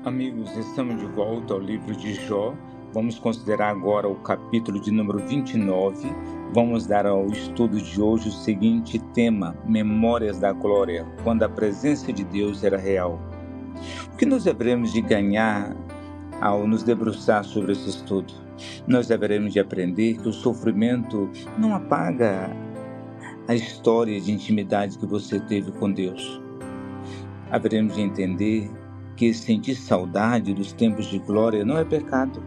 Amigos, estamos de volta ao livro de Jó. Vamos considerar agora o capítulo de número 29. Vamos dar ao estudo de hoje o seguinte tema: Memórias da Glória, quando a presença de Deus era real. O que nós devemos de ganhar ao nos debruçar sobre esse estudo? Nós devemos de aprender que o sofrimento não apaga a história de intimidade que você teve com Deus. Haveremos de entender que sentir saudade dos tempos de glória não é pecado,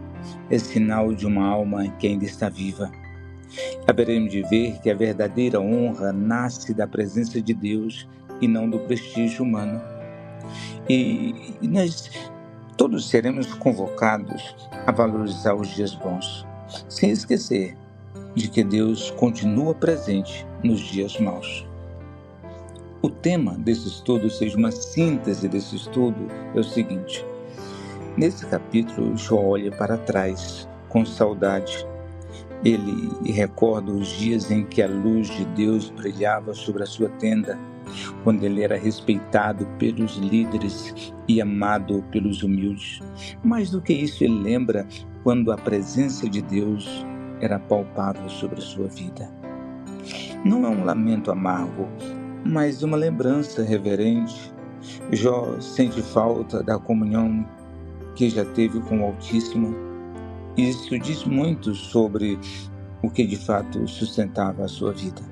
é sinal de uma alma que ainda está viva. Haveremos de ver que a verdadeira honra nasce da presença de Deus e não do prestígio humano. E nós todos seremos convocados a valorizar os dias bons, sem esquecer de que Deus continua presente nos dias maus. O tema desse estudo, seja uma síntese desse estudo, é o seguinte: nesse capítulo, Jó olha para trás com saudade. Ele recorda os dias em que a luz de Deus brilhava sobre a sua tenda, quando ele era respeitado pelos líderes e amado pelos humildes. Mais do que isso, ele lembra quando a presença de Deus era palpável sobre a sua vida. Não é um lamento amargo, mas uma lembrança reverente. Jó sente falta da comunhão que já teve com o Altíssimo. Isso diz muito sobre o que de fato sustentava a sua vida.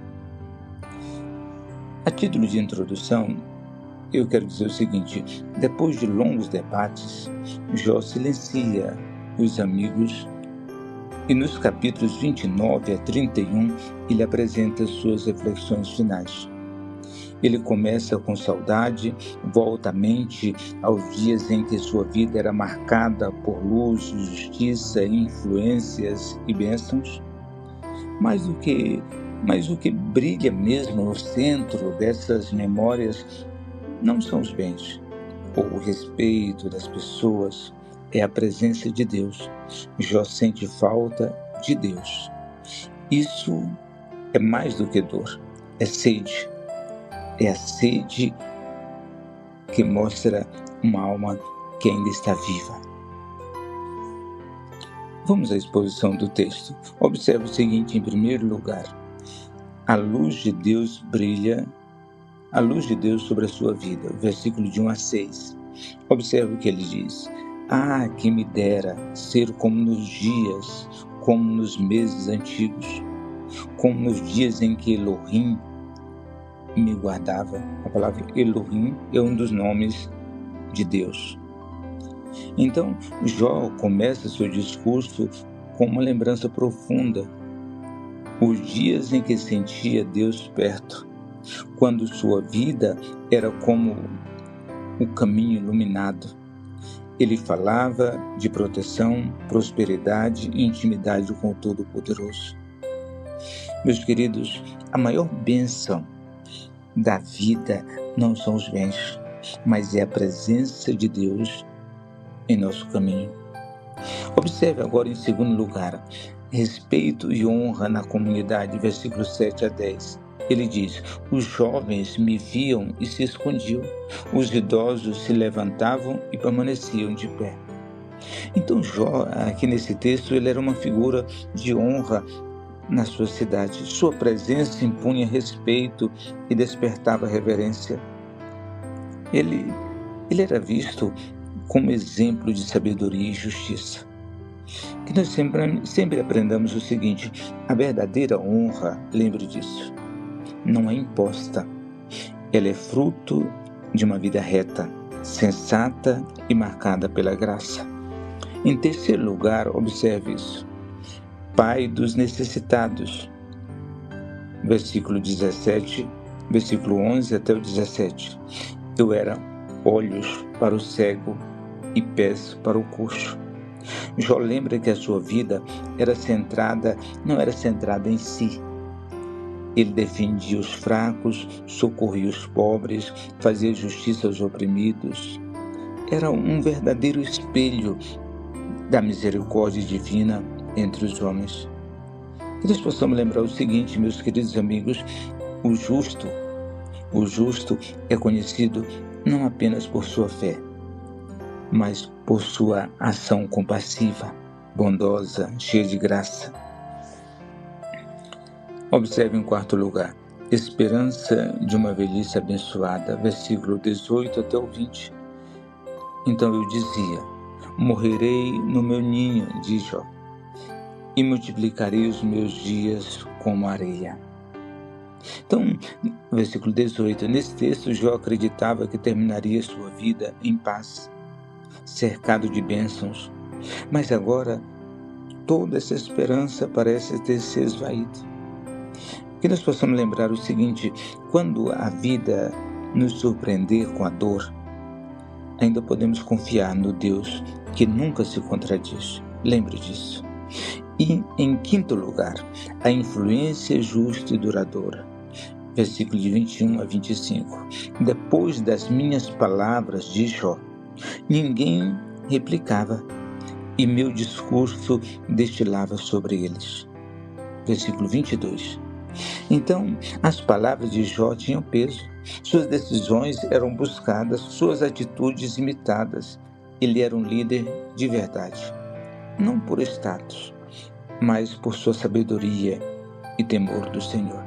A título de introdução, eu quero dizer o seguinte: depois de longos debates, Jó silencia os amigos e nos capítulos 29 a 31 ele apresenta suas reflexões finais. Ele começa com saudade, volta à mente aos dias em que sua vida era marcada por luz, justiça, influências e bênçãos. Mas o que brilha mesmo no centro dessas memórias não são os bens ou o respeito das pessoas, é a presença de Deus. Jó sente falta de Deus. Isso é mais do que dor, é sede. É a sede que mostra uma alma que ainda está viva. Vamos à exposição do texto. Observe o seguinte, em primeiro lugar: a luz de Deus brilha, a luz de Deus sobre a sua vida. Versículo de 1 a 6. Observe o que ele diz: Ah, que me dera ser como nos dias, como nos meses antigos, como nos dias em que Elohim me guardava. A palavra Elohim é um dos nomes de Deus. Então, Jó começa seu discurso com uma lembrança profunda. Os dias em que sentia Deus perto, quando sua vida era como o caminho iluminado. Ele falava de proteção, prosperidade e intimidade com o Todo-Poderoso. Meus queridos, a maior bênção da vida não são os bens, mas é a presença de Deus em nosso caminho. Observe agora, em segundo lugar, respeito e honra na comunidade, versículos 7 a 10. Ele diz: os jovens me viam e se escondiam, os idosos se levantavam e permaneciam de pé. Então Jó, aqui nesse texto, ele era uma figura de honra na sua cidade. Sua presença impunha respeito e despertava reverência. Ele era visto como exemplo de sabedoria e justiça. Que nós sempre aprendamos o seguinte: a verdadeira honra, lembre disso, não é imposta. Ela é fruto de uma vida reta, sensata e marcada pela graça. Em terceiro lugar, observe isso: Pai dos necessitados. Versículo 17, versículo 11 até o 17. Eu era olhos para o cego e pés para o coxo. Jó lembra que a sua vida não era centrada em si. Ele defendia os fracos, socorria os pobres, fazia justiça aos oprimidos. Era um verdadeiro espelho da misericórdia divina entre os homens. Que nós possamos lembrar o seguinte, meus queridos amigos: o justo é conhecido não apenas por sua fé, mas por sua ação compassiva, bondosa, cheia de graça. Observe em quarto lugar, esperança de uma velhice abençoada, versículo 18 até o 20. Então eu dizia, morrerei no meu ninho, diz Jó, e multiplicarei os meus dias como areia. Então, versículo 18, nesse texto Jó acreditava que terminaria sua vida em paz, cercado de bênçãos, mas agora toda essa esperança parece ter se esvaído. Que nós possamos lembrar o seguinte, quando a vida nos surpreender com a dor, ainda podemos confiar no Deus que nunca se contradiz. Lembre disso. E, em quinto lugar, a influência justa e duradoura. Versículo de 21 a 25. Depois das minhas palavras, diz Jó, ninguém replicava, e meu discurso destilava sobre eles. Versículo 22. Então, as palavras de Jó tinham peso, suas decisões eram buscadas, suas atitudes imitadas. Ele era um líder de verdade, não por status, mas por sua sabedoria e temor do Senhor.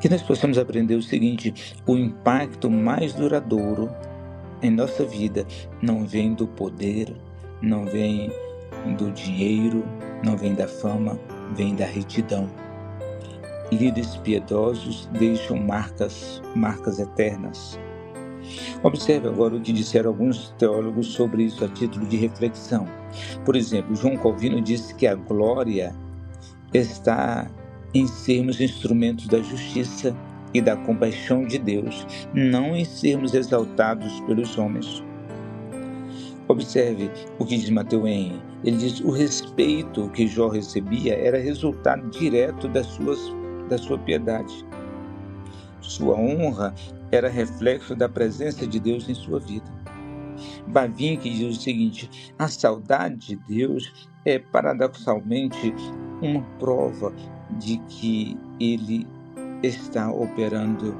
Que nós possamos aprender o seguinte, o impacto mais duradouro em nossa vida não vem do poder, não vem do dinheiro, não vem da fama, vem da retidão. Líderes piedosos deixam marcas eternas. Observe agora o que disseram alguns teólogos sobre isso a título de reflexão. Por exemplo, João Calvino disse que a glória está em sermos instrumentos da justiça e da compaixão de Deus, não em sermos exaltados pelos homens. Observe o que diz Mateus Henry. Ele diz o respeito que Jó recebia era resultado direto da sua piedade. Sua honra era reflexo da presença de Deus em sua vida. Bavinck diz o seguinte, a saudade de Deus é paradoxalmente uma prova de que Ele está operando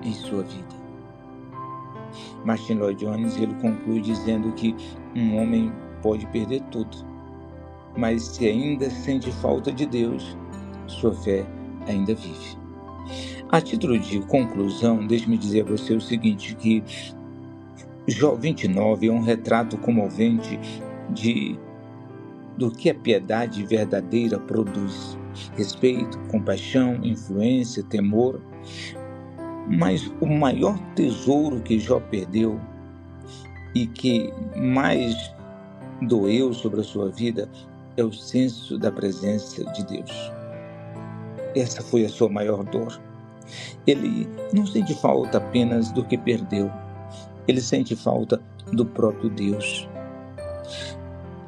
em sua vida. Martin Lloyd Jones, ele conclui dizendo que um homem pode perder tudo, mas se ainda sente falta de Deus, sua fé ainda vive. A título de conclusão, deixe-me dizer a você o seguinte, que Jó 29 é um retrato comovente do que a piedade verdadeira produz. Respeito, compaixão, influência, temor. Mas o maior tesouro que Jó perdeu e que mais doeu sobre a sua vida é o senso da presença de Deus. Essa foi a sua maior dor. Ele não sente falta apenas do que perdeu, ele sente falta do próprio Deus.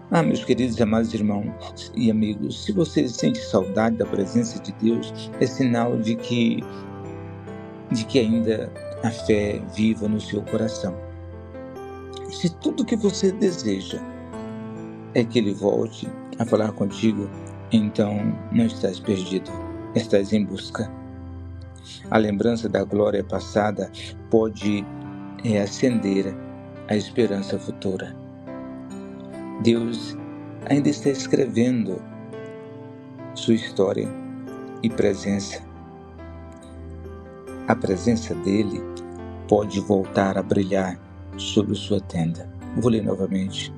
Meus queridos e amados irmãos e amigos, se você sente saudade da presença de Deus, é sinal de que ainda a fé viva no seu coração. Se tudo que você deseja é que Ele volte a falar contigo, então não estás perdido, estás em busca. A lembrança da glória passada pode acender a esperança futura. Deus ainda está escrevendo sua história e presença. A presença dele pode voltar a brilhar sobre sua tenda. Vou ler novamente.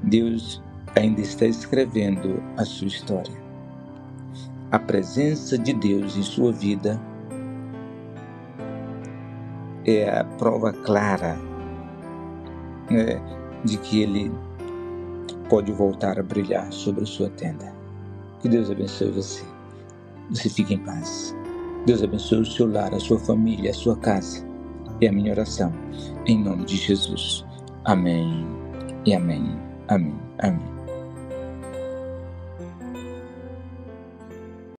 Deus ainda está escrevendo a sua história. A presença de Deus em sua vida é a prova clara, de que Ele pode voltar a brilhar sobre a sua tenda. Que Deus abençoe você. Você fique em paz. Deus abençoe o seu lar, a sua família, a sua casa. É a minha oração. Em nome de Jesus. Amém e amém. Amém. Amém.